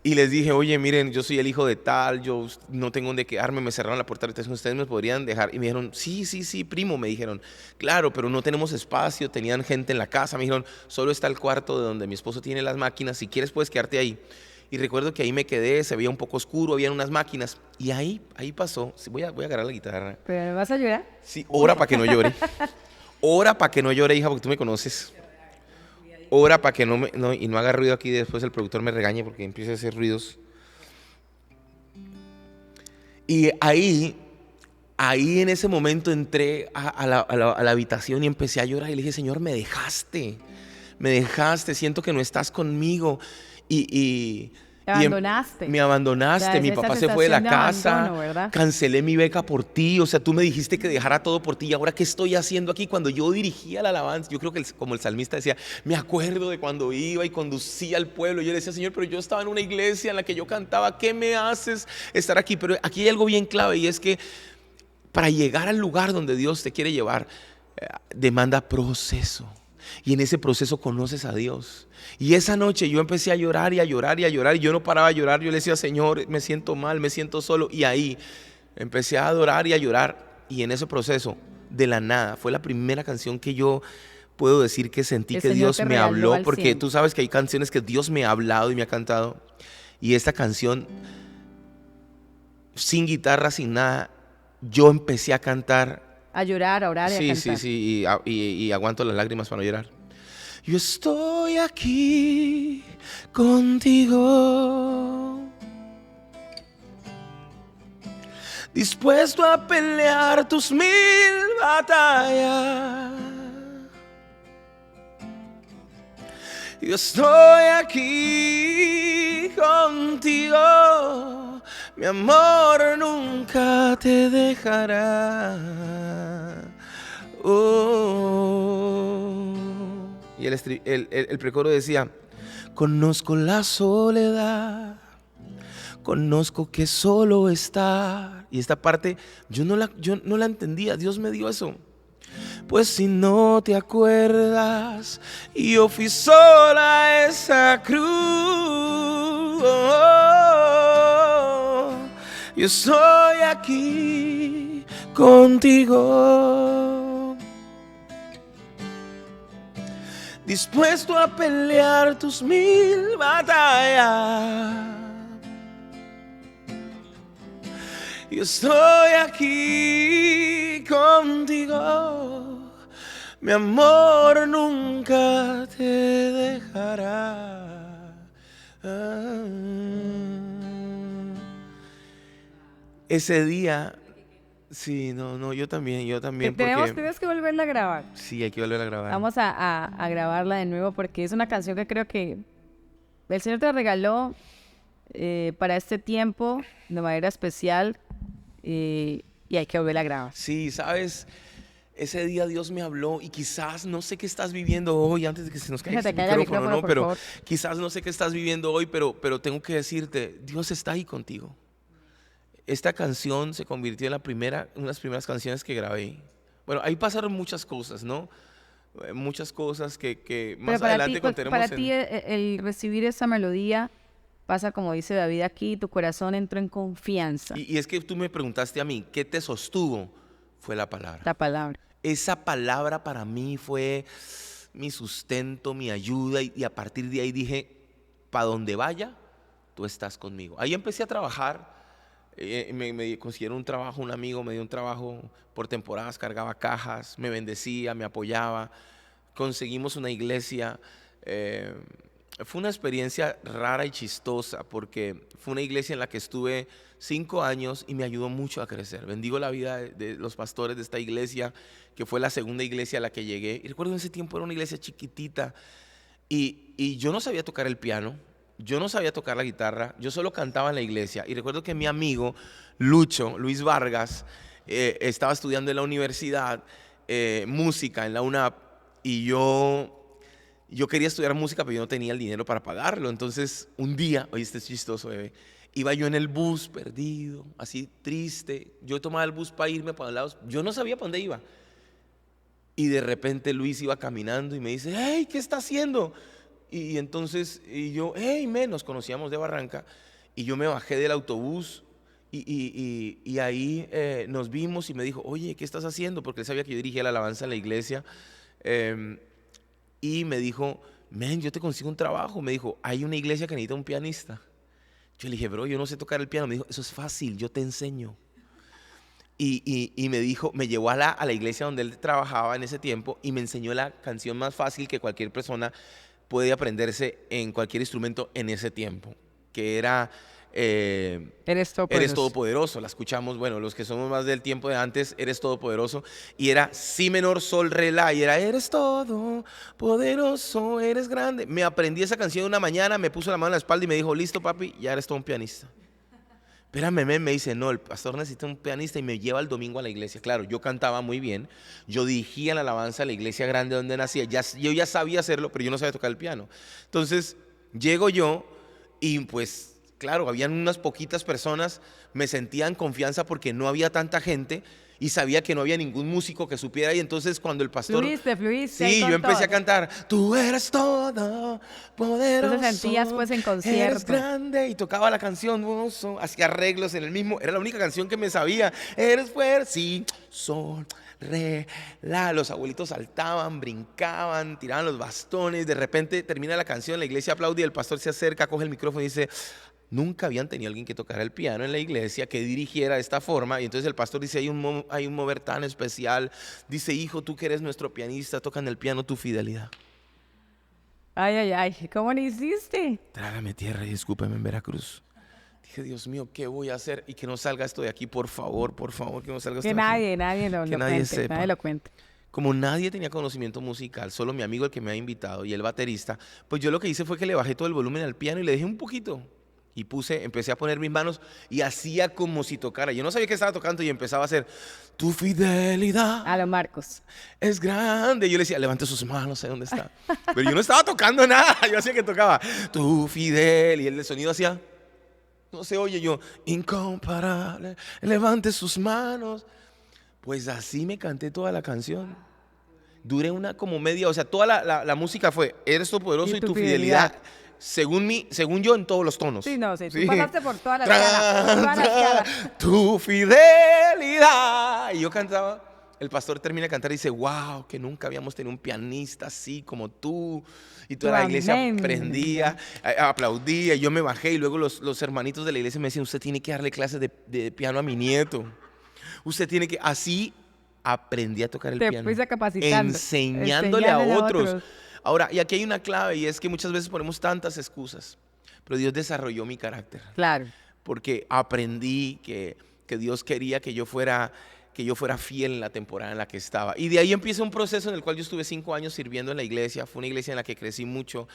Y les dije, oye, miren, yo soy el hijo de tal, yo no tengo dónde quedarme, me cerraron la puerta, entonces ustedes me podrían dejar. Y me dijeron, sí, sí, sí, primo, me dijeron, claro, pero no tenemos espacio, tenían gente en la casa, me dijeron, solo está el cuarto de donde mi esposo tiene las máquinas, si quieres puedes quedarte ahí. Y recuerdo que ahí me quedé, se veía un poco oscuro, habían unas máquinas, y ahí pasó. Sí, voy a agarrar la guitarra. ¿Pero me vas a llorar? Sí, ora para que no llore. Ora para que no llore, hija, porque tú me conoces. Ora para que y no haga ruido aquí, después el productor me regañe porque empieza a hacer ruidos. Y ahí en ese momento entré a la habitación y empecé a llorar y le dije, Señor, me dejaste, siento que no estás conmigo. Te abandonaste. Me abandonaste, mi papá se fue de la casa, abandono, ¿verdad? cancelé mi beca por ti, o sea, tú me dijiste que dejara todo por ti y ahora ¿qué estoy haciendo aquí? Cuando yo dirigía la alabanza, yo creo que como el salmista decía, me acuerdo de cuando iba y conducía al pueblo, yo le decía, Señor, pero yo estaba en una iglesia en la que yo cantaba, ¿qué me haces estar aquí? Pero aquí hay algo bien clave y es que para llegar al lugar donde Dios te quiere llevar, demanda proceso. Y en ese proceso conoces a Dios. Y esa noche yo empecé a llorar y a llorar y a llorar. Y yo no paraba de llorar. Yo le decía, Señor, me siento mal, me siento solo. Y ahí empecé a adorar y a llorar. Y en ese proceso, de la nada, fue la primera canción que yo puedo decir que sentí que Dios me habló. Porque tú sabes que hay canciones que Dios me ha hablado y me ha cantado. Y esta canción, sin guitarra, sin nada, yo empecé a cantar. A llorar, a orar y a cantar. Sí, y aguanto las lágrimas para no llorar. Yo estoy aquí contigo, dispuesto a pelear tus 1000 batallas. Yo estoy aquí contigo, mi amor nunca te dejará. Y el precoro decía, conozco la soledad, conozco que solo estar. Y esta parte yo no la entendía, Dios me dio eso. Pues si no te acuerdas, yo fui sola a esa cruz. Yo estoy aquí contigo, dispuesto a pelear tus 1000 batallas. Yo estoy aquí contigo, mi amor nunca te dejará. Ese día, sí, no, yo también. Tienes que volverla a grabar. Sí, hay que volver a grabar. Vamos a grabarla de nuevo porque es una canción que creo que el Señor te regaló para este tiempo de manera especial y hay que volverla a grabar. Sí, sabes, ese día Dios me habló y quizás no sé qué estás viviendo hoy, antes de que se nos caiga el micrófono, ¿no? Pero quizás no sé qué estás viviendo hoy, pero tengo que decirte, Dios está ahí contigo. Esta canción se convirtió en una de las primeras canciones que grabé. Bueno, ahí pasaron muchas cosas, ¿no? Muchas cosas que más adelante contaremos. Para ti el recibir esa melodía pasa como dice David aquí, tu corazón entró en confianza. Y es que tú me preguntaste a mí, ¿qué te sostuvo? Fue la palabra. La palabra. Esa palabra para mí fue mi sustento, mi ayuda y a partir de ahí dije, para donde vaya, tú estás conmigo. Ahí empecé a trabajar. Me consiguieron un trabajo, un amigo me dio un trabajo por temporadas, cargaba cajas, me bendecía, me apoyaba, conseguimos una iglesia. Fue una experiencia rara y chistosa porque fue una iglesia en la que estuve 5 años y me ayudó mucho a crecer. Bendigo la vida de los pastores de esta iglesia, que fue la segunda iglesia a la que llegué. Y recuerdo en ese tiempo era una iglesia chiquitita y yo no sabía tocar el piano. Yo no sabía tocar la guitarra, yo solo cantaba en la iglesia. Y recuerdo que mi amigo Luis Vargas, estaba estudiando en la universidad música en la UNAP y yo Yo quería estudiar música, pero yo no tenía el dinero para pagarlo. Entonces, un día, oye, este es chistoso, bebé, iba yo en el bus perdido, así triste. Yo tomaba el bus para irme para los lados. Yo no sabía para dónde iba. Y de repente Luis iba caminando y me dice, hey, ¿qué está haciendo? Y entonces, hey, nos conocíamos de Barranca. Y yo me bajé del autobús y ahí nos vimos y me dijo, oye, ¿qué estás haciendo? Porque él sabía que yo dirigía la alabanza en la iglesia. Y me dijo, yo te consigo un trabajo. Me dijo, hay una iglesia que necesita un pianista. Yo le dije, bro, yo no sé tocar el piano. Me dijo, eso es fácil, yo te enseño. Y me dijo, me llevó a la iglesia donde él trabajaba en ese tiempo y me enseñó la canción más fácil que cualquier persona puede aprenderse en cualquier instrumento en ese tiempo, que era Eres Eres todopoderoso. La escuchamos, bueno, los que somos más del tiempo de antes, Eres todopoderoso. Y era si menor, sol, re, la. Y era eres todopoderoso, eres grande. Me aprendí esa canción una mañana, me puso la mano en la espalda y me dijo, listo papi, ya eres todo un pianista. Espérame, me dice, no, el pastor necesita un pianista y me lleva el domingo a la iglesia. Claro, yo cantaba muy bien, yo dirigía la alabanza a la iglesia grande donde nacía, yo ya sabía hacerlo, pero yo no sabía tocar el piano. Entonces, llego yo y pues, claro, habían unas poquitas personas, me sentía en confianza porque no había tanta gente y sabía que no había ningún músico que supiera. Y entonces cuando el pastor... Fluiste. Sí, yo empecé a cantar, tú eres todo poderoso. Tú te sentías pues en concierto. Eres grande. Y tocaba la canción, hacía arreglos en el mismo. Era la única canción que me sabía. Eres fuerte, sí, sol, re, la. Los abuelitos saltaban, brincaban, tiraban los bastones. De repente termina la canción, la iglesia aplaude y el pastor se acerca, coge el micrófono y dice... Nunca habían tenido alguien que tocara el piano en la iglesia, que dirigiera de esta forma. Y entonces el pastor dice, hay un mover tan especial. Dice, hijo, tú que eres nuestro pianista, toca en el piano tu fidelidad. Ay, ¿cómo lo hiciste? Trágame tierra y escúpeme en Veracruz. Dije, Dios mío, ¿qué voy a hacer? Y que no salga esto de aquí, por favor, que no salga esto de aquí. Que nadie lo cuente. Como nadie tenía conocimiento musical, solo mi amigo el que me ha invitado y el baterista, pues yo lo que hice fue que le bajé todo el volumen al piano y le dejé un poquito. Y empecé a poner mis manos y hacía como si tocara. Yo no sabía que estaba tocando y empezaba a hacer, tu fidelidad a los Marcos es grande. Yo le decía, levante sus manos, sé dónde está. Pero yo no estaba tocando nada, yo hacía que tocaba, tu fidelidad. Y el sonido hacía, no se oye, yo, incomparable, levante sus manos. Pues así me canté toda la canción. Duré como media, o sea, toda la música fue, eres todopoderoso y tu fidelidad. Según yo, en todos los tonos. Sí, no sé, tú pasaste por todas las caras. Tu fidelidad. Y yo cantaba, el pastor termina de cantar y dice, wow, que nunca habíamos tenido un pianista así como tú. Y toda la iglesia prendía, aplaudía, y yo me bajé y luego los hermanitos de la iglesia me decían, usted tiene que darle clases de piano a mi nieto. Usted tiene que, así aprendí a tocar el piano. Te fuiste capacitando. Enseñándole a otros. Ahora, y aquí hay una clave y es que muchas veces ponemos tantas excusas, pero Dios desarrolló mi carácter. Claro. Porque aprendí que Dios quería que yo fuera fiel en la temporada en la que estaba. Y de ahí empieza un proceso en el cual yo estuve 5 años sirviendo en la iglesia. Fue una iglesia en la que crecí mucho.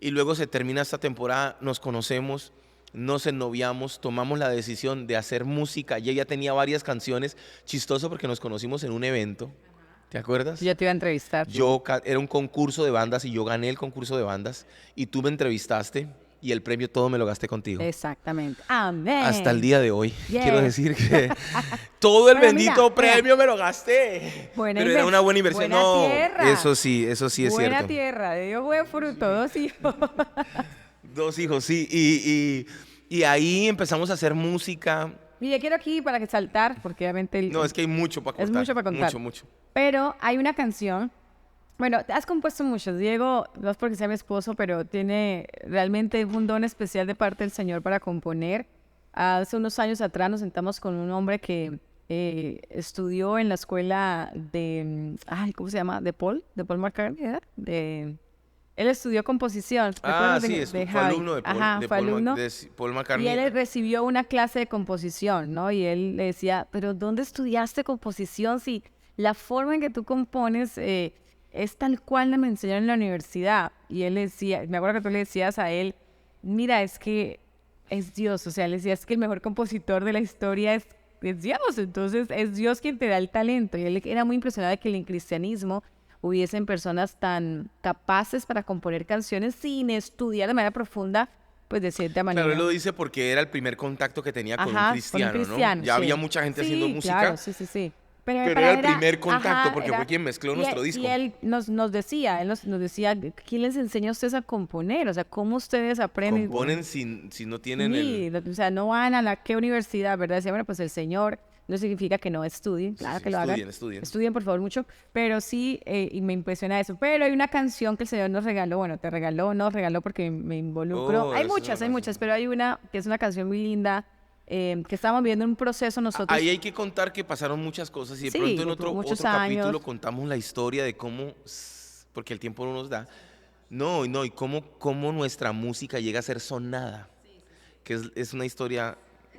Y luego se termina esta temporada, nos conocemos, nos ennoviamos, tomamos la decisión de hacer música. Y ella tenía varias canciones. Chistoso porque nos conocimos en un evento. ¿Te acuerdas? Yo te iba a entrevistar. Era un concurso de bandas y yo gané el concurso de bandas y tú me entrevistaste y el premio todo me lo gasté contigo. Exactamente. Amén. Hasta el día de hoy. Yes. Quiero decir que todo el bendito premio me lo gasté. Pero era una buena inversión. Buena tierra. Eso sí es cierto. Buena tierra, de Dios buen fruto, 2 hijos. 2 hijos, sí. Y ahí empezamos a hacer música. Y yo quiero aquí para que saltar, porque obviamente... No, es que hay mucho para contar. Es mucho para contar. Mucho. Pero hay una canción, bueno, has compuesto muchos. Diego, no es porque sea mi esposo, pero tiene realmente un don especial de parte del Señor para componer. Hace unos años atrás nos sentamos con un hombre que estudió en la escuela de, ¿cómo se llama? De Paul McCartney, ¿verdad? Él estudió composición. Sí, fue alumno de Paul McCartney. Y él recibió una clase de composición, ¿no? Y él le decía, ¿pero dónde estudiaste composición si la forma en que tú compones es tal cual me enseñaron en la universidad? Y él decía, me acuerdo que tú le decías a él, mira, es que es Dios. O sea, él decía, es que el mejor compositor de la historia es Dios. Entonces, es Dios quien te da el talento. Y él era muy impresionado de que el cristianismo hubiesen personas tan capaces para componer canciones sin estudiar de manera profunda, pues de cierta Claro, él manera. lo dice porque era el primer contacto que tenía con un Ajá, con un cristiano, ¿no? cristiano, Ya había sí. mucha gente haciendo Sí, música, claro, sí, sí, sí. Pero pero para era él el primer contacto ajá, porque fue quien mezcló nuestro y disco. él nos decía, nos decía, ¿quién les enseña a ustedes a componer? O sea, ¿cómo ustedes aprenden? Componen si no tienen el... Sí, o sea, no van a qué universidad, ¿verdad? Decía, bueno, pues el Señor no significa que no estudien, Sí, claro sí, que lo hagan. estudien. Estudien, por favor, mucho, pero sí, y me impresiona eso. Pero hay una canción que el Señor nos regaló, bueno, te regaló, nos regaló porque me involucro. Oh, eso es una Hay canción. muchas, pero hay una que es una canción muy linda, que estamos viendo un proceso Ahí nosotros. hay que contar que pasaron muchas cosas y de pronto Sí, en otro, muchos otro capítulo años. contamos la historia de cómo, porque el tiempo no nos da, no, y cómo nuestra música llega a ser sonada, que es una historia,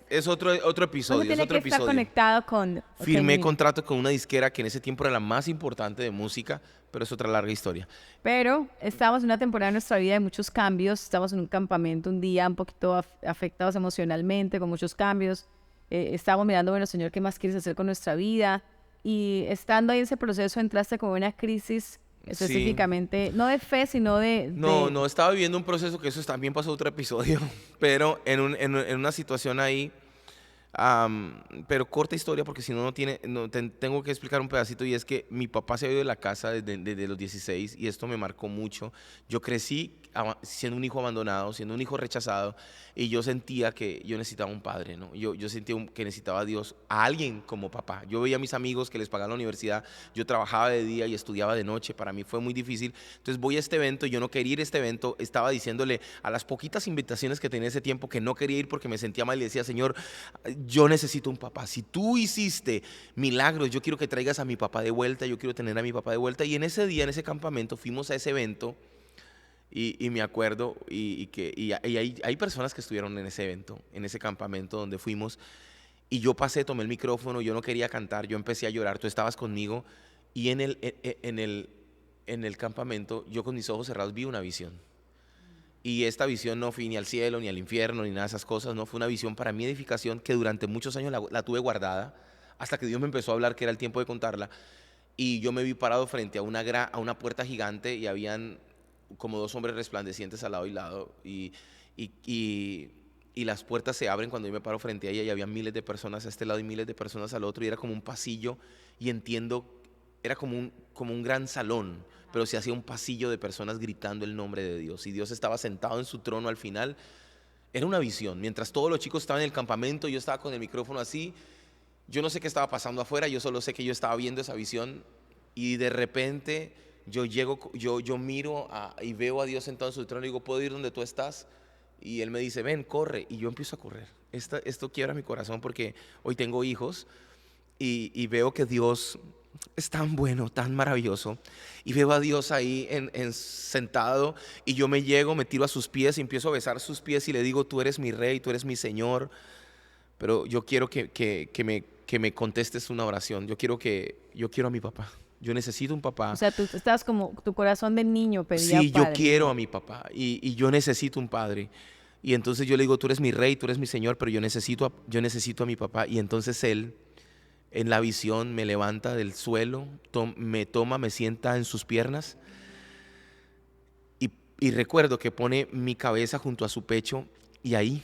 es otro Uno episodio, es tiene otro que estar episodio. conectado con... Firmé genuino. contrato con una disquera que en ese tiempo era la más importante de música, pero es otra larga historia. Pero estamos en una temporada de nuestra vida de muchos cambios. Estamos en un campamento un día un poquito afectados emocionalmente, con muchos cambios. Estamos mirando, bueno, Señor, ¿qué más quieres hacer con nuestra vida? Y estando ahí en ese proceso, entraste como una crisis Sí. específicamente, no de fe, sino No, estaba viviendo un proceso que eso también pasó otro episodio, pero en una situación ahí. Pero corta historia porque si no, no tiene, no, tengo que explicar un pedacito y es que mi papá se ha ido de la casa desde los 16 y esto me marcó mucho. Yo crecí siendo un hijo abandonado, siendo un hijo rechazado y yo sentía que yo necesitaba un padre, ¿no? Yo sentía que necesitaba a Dios, a alguien como papá. Yo veía a mis amigos que les pagaban la universidad, yo trabajaba de día y estudiaba de noche, para mí fue muy difícil. Entonces voy a este evento, yo no quería ir a este evento, estaba diciéndole a las poquitas invitaciones que tenía ese tiempo que no quería ir porque me sentía mal y decía, Señor, yo necesito un papá. Si tú hiciste milagros, yo quiero que traigas a mi papá de vuelta, yo quiero tener a mi papá de vuelta. Y en ese día, en ese campamento, fuimos a ese evento y me acuerdo hay personas que estuvieron en ese evento, en ese campamento donde fuimos. Y yo pasé, tomé el micrófono, yo no quería cantar, yo empecé a llorar, tú estabas conmigo y en el campamento yo con mis ojos cerrados vi una visión. Y esta visión no fui ni al cielo, ni al infierno, ni nada de esas cosas, no, fue una visión para mi edificación que durante muchos años la tuve guardada, hasta que Dios me empezó a hablar que era el tiempo de contarla. Y yo me vi parado frente a una puerta gigante y habían como dos hombres resplandecientes al lado y lado. Y, y, y las puertas se abren cuando yo me paro frente a ella y había miles de personas a este lado y miles de personas al otro. Y era como un pasillo y entiendo, era como un gran salón, pero se hacía un pasillo de personas gritando el nombre de Dios. Y Dios estaba sentado en su trono al final. Era una visión. Mientras todos los chicos estaban en el campamento, yo estaba con el micrófono así. Yo no sé qué estaba pasando afuera, yo solo sé que yo estaba viendo esa visión y de repente yo miro y veo a Dios sentado en su trono y digo, ¿puedo ir donde tú estás? Y Él me dice, ven, corre. Y yo empiezo a correr. Esto quiebra mi corazón porque hoy tengo hijos y veo que Dios es tan bueno, tan maravilloso. Y veo a Dios ahí sentado y yo me tiro a sus pies y empiezo a besar sus pies y le digo, tú eres mi rey, tú eres mi Señor. Pero yo quiero que me contestes una oración. Yo quiero a mi papá. Yo necesito un O papá. sea, tú estabas como, tu corazón de niño pedía Sí, yo padre. quiero a mi papá y yo necesito un padre. Y entonces yo le digo, tú eres mi rey, tú eres mi Señor, pero yo necesito a mi papá. Y entonces él, en la visión, me levanta del suelo, me toma, me sienta en sus piernas y recuerdo que pone mi cabeza junto a su pecho y ahí,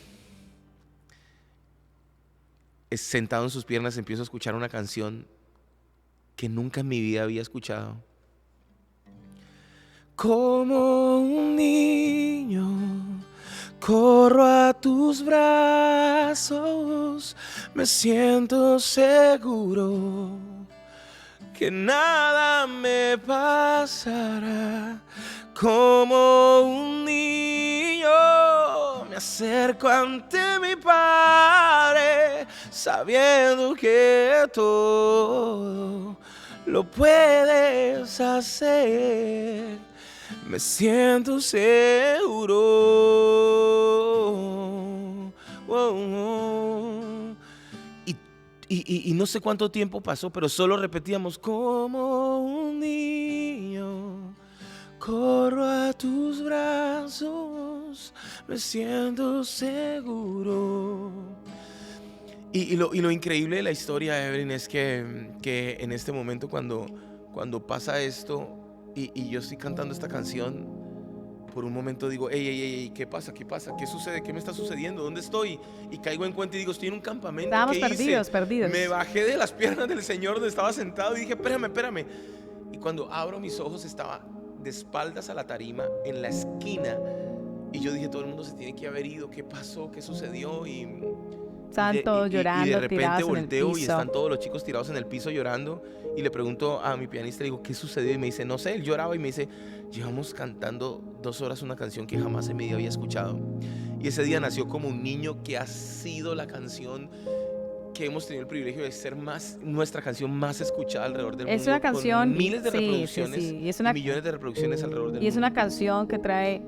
sentado en sus piernas, empiezo a escuchar una canción que nunca en mi vida había escuchado. Como un niño, corro a tus brazos, me siento seguro que nada me pasará. Como un niño, me acerco ante mi Padre, sabiendo que todo lo puedes hacer. Me siento seguro. Oh, oh. Y no sé cuánto tiempo pasó, pero solo repetíamos como un niño. Corro a tus brazos, me siento seguro. Y lo increíble de la historia, Evelyn, es que en este momento cuando pasa esto, y yo estoy cantando esta canción. Por un momento digo, ey, ¿qué pasa? ¿Qué pasa? ¿Qué sucede? ¿Qué me está sucediendo? ¿Dónde estoy? Y caigo en cuenta y digo, estoy en un campamento. Estábamos ¿Qué hice? perdidos. Me bajé de las piernas del Señor donde estaba sentado y dije, espérame. Y cuando abro mis ojos estaba de espaldas a la tarima, en la esquina. Y yo dije, todo el mundo se tiene que haber ido. ¿Qué pasó? ¿Qué sucedió? Estaban todos llorando, de repente tirados en el volteo y piso. están todos los chicos tirados en el piso llorando. Y le pregunto a mi pianista, le digo, ¿qué sucedió? Y me dice, no sé, él lloraba y me dice, llevamos cantando 2 horas una canción que jamás en mi vida había escuchado. Y ese día nació como un niño, que ha sido la canción que hemos tenido el privilegio de ser nuestra canción más escuchada alrededor del mundo. Es una canción, con miles de reproducciones sí. y millones de reproducciones alrededor del Y es mundo. una canción que trae,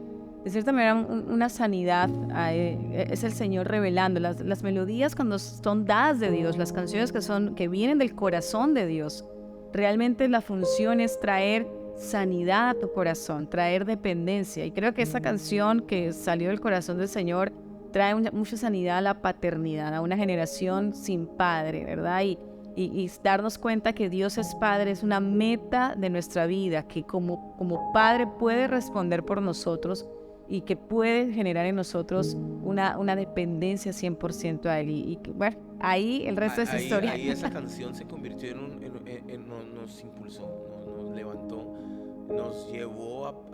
de cierta manera, una sanidad. Es el Señor revelando. Las melodías, cuando son dadas de Dios, las canciones que vienen del corazón de Dios, realmente la función es traer sanidad a tu corazón, traer dependencia. Y creo que esa canción que salió del corazón del Señor trae mucha sanidad a la paternidad, a una generación sin padre, ¿verdad? Y darnos cuenta que Dios es Padre es una meta de nuestra vida, que como Padre puede responder por nosotros y que puede generar en nosotros una dependencia 100% a Él. Y bueno, ahí el resto es historia. Ahí esa canción se convirtió nos impulsó, nos levantó, nos llevó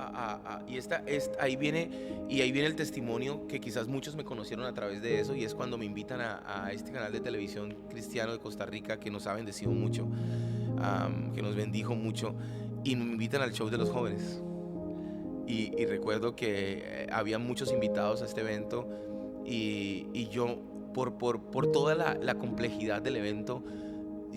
ahí viene el testimonio que quizás muchos me conocieron a través de eso, y es cuando me invitan a este canal de televisión cristiano de Costa Rica, que nos ha bendecido mucho, que nos bendijo mucho, y me invitan al show de los jóvenes. Y recuerdo que había muchos invitados a este evento, y yo, por toda la complejidad del evento,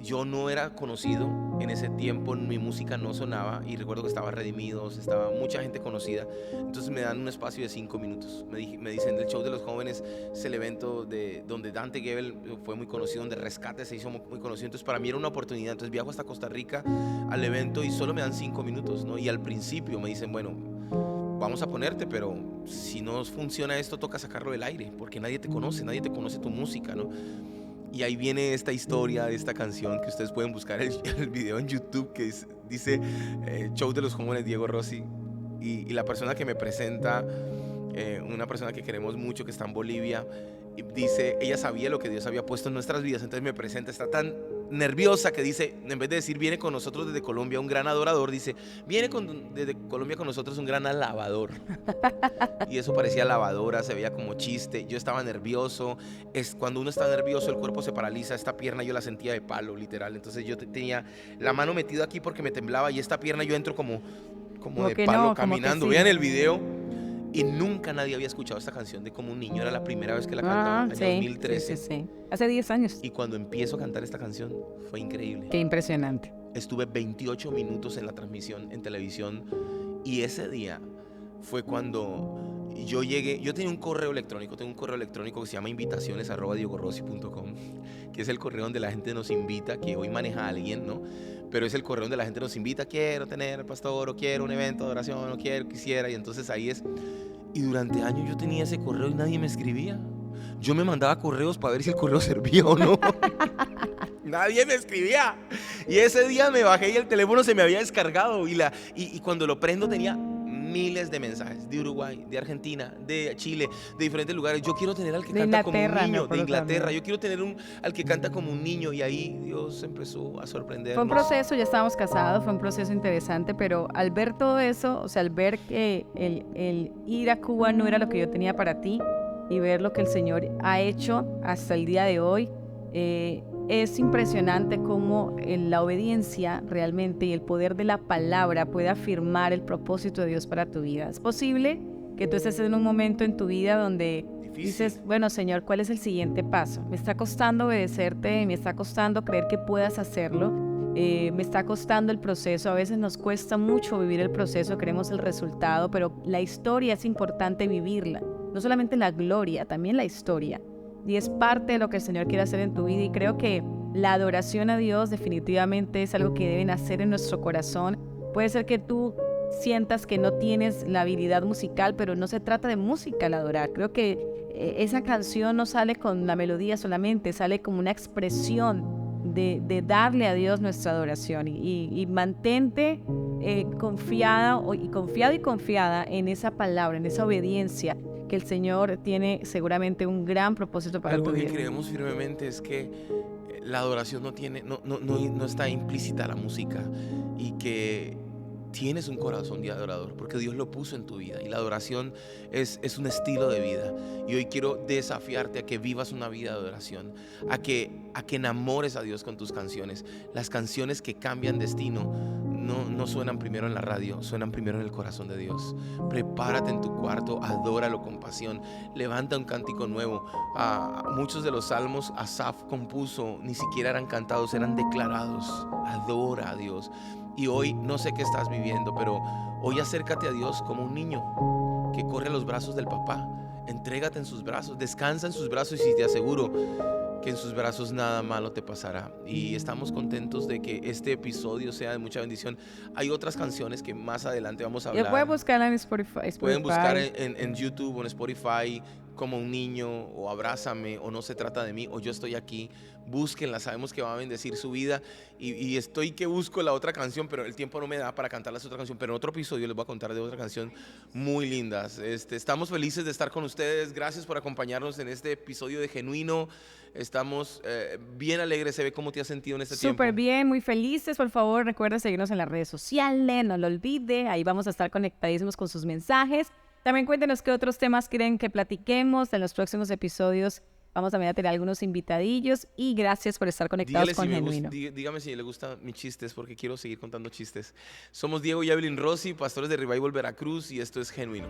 yo no era conocido en ese tiempo, mi música no sonaba, y recuerdo que estaba Redimidos, estaba mucha gente conocida. Entonces me dan un espacio de 5 minutos. Me dicen, el show de los jóvenes es el evento donde Dante Gebel fue muy conocido, donde Rescate se hizo muy conocido. Entonces para mí era una oportunidad. Entonces viajo hasta Costa Rica al evento y solo me dan 5 minutos, ¿no? Y al principio me dicen, bueno, vamos a ponerte, pero si no funciona esto, toca sacarlo del aire, porque nadie te conoce tu música, ¿no? Y ahí viene esta historia de esta canción, que ustedes pueden buscar el video en YouTube, que dice Show de los Jóvenes Diego Rossi. Y la persona que me presenta, una persona que queremos mucho, que está en Bolivia, dice, ella sabía lo que Dios había puesto en nuestras vidas, entonces me presenta, está tan nerviosa que dice, en vez de decir viene con nosotros desde Colombia un gran adorador, dice, desde Colombia con nosotros un gran alabador. Y eso parecía lavadora, se veía como chiste. Yo estaba nervioso. Cuando uno está nervioso, el cuerpo se paraliza. Esta pierna yo la sentía de palo, literal. Entonces yo tenía la mano metida aquí porque me temblaba, y esta pierna yo entro como de palo caminando. Sí. Vean el video. Y nunca nadie había escuchado esta canción de Como un Niño. Era la primera vez que la cantaba, en 2013. Sí. Hace 10 años. Y cuando empiezo a cantar esta canción, fue increíble. Qué impresionante. Estuve 28 minutos en la transmisión en televisión, y ese día fue cuando yo llegué. Yo tengo un correo electrónico que se llama invitaciones@diegorossi.com, que es el correo donde la gente nos invita, que hoy maneja alguien, ¿no? Pero es el correo donde la gente nos invita, quiero tener al pastor, o quiero un evento de oración, o quisiera, y entonces ahí es. Y durante años yo tenía ese correo y nadie me escribía. Yo me mandaba correos para ver si el correo servía o no. Nadie me escribía. Y ese día me bajé y el teléfono se me había descargado, y cuando lo prendo tenía miles de mensajes de Uruguay, de Argentina, de Chile, de diferentes lugares. Yo quiero tener al que canta como un niño, de Inglaterra. También. Yo quiero tener al que canta como un niño, y ahí Dios empezó a sorprendernos. Fue un proceso, ya estábamos casados, fue un proceso interesante, pero al ver todo eso, o sea, al ver que el ir a Cuba no era lo que yo tenía para ti, y ver lo que el Señor ha hecho hasta el día de hoy, es impresionante cómo la obediencia realmente y el poder de la palabra puede afirmar el propósito de Dios para tu vida. Es posible que tú estés en un momento en tu vida donde dices, bueno, Señor, ¿cuál es el siguiente paso? Me está costando obedecerte, me está costando creer que puedas hacerlo, me está costando el proceso. A veces nos cuesta mucho vivir el proceso, queremos el resultado, pero la historia es importante vivirla. No solamente la gloria, también la historia. Y es parte de lo que el Señor quiere hacer en tu vida. Y creo que la adoración a Dios definitivamente es algo que deben hacer en nuestro corazón. Puede ser que tú sientas que no tienes la habilidad musical, pero no se trata de música al adorar. Creo que esa canción no sale con la melodía solamente, sale como una expresión de darle a Dios nuestra adoración. Y mantente confiado y confiada en esa palabra, en esa obediencia, que el Señor tiene seguramente un gran propósito para tu Algo que vida. creemos firmemente es que la adoración no está implícita a la música, y que tienes un corazón de adorador porque Dios lo puso en tu vida, y la adoración es un estilo de vida. Y hoy quiero desafiarte a que vivas una vida de adoración, a que enamores a Dios con tus canciones. Las canciones que cambian destino no suenan primero en la radio, suenan primero en el corazón de Dios. Prepárate en tu cuarto, adóralo con pasión, levanta un cántico nuevo. Muchos de los salmos Asaf compuso ni siquiera eran cantados, eran declarados. Adora a Dios. Y hoy no sé qué estás viviendo, pero hoy acércate a Dios como un niño que corre a los brazos del papá. Entrégate en sus brazos, descansa en sus brazos, y te aseguro que en sus brazos nada malo te pasará. Y estamos contentos de que este episodio sea de mucha bendición. Hay otras canciones que más adelante vamos a Ya puedes hablar. buscarla en Spotify. Pueden buscar en YouTube o en Spotify como Un Niño, o Abrázame, o No se trata de mí, o Yo estoy aquí. Búsquenla, sabemos que va a bendecir su vida. Y estoy que busco la otra canción, pero el tiempo no me da para cantarles otra canción. Pero en otro episodio les voy a contar de otra canción muy lindas. Estamos felices de estar con ustedes. Gracias por acompañarnos en este episodio de Genuino. Estamos bien alegres. Se ve cómo te has sentido en este tiempo. Súper bien, muy felices. Por favor, recuerda seguirnos en las redes sociales, no lo olvide. Ahí vamos a estar conectadísimos con sus mensajes. También cuéntenos qué otros temas quieren que platiquemos en los próximos episodios. Vamos también a tener algunos invitadillos, y gracias por estar conectados Dígale con si Genuino. dígame si le gustan mis chistes, porque quiero seguir contando chistes. Somos Diego y Evelyn Rossi, pastores de Revival Veracruz, y esto es Genuino.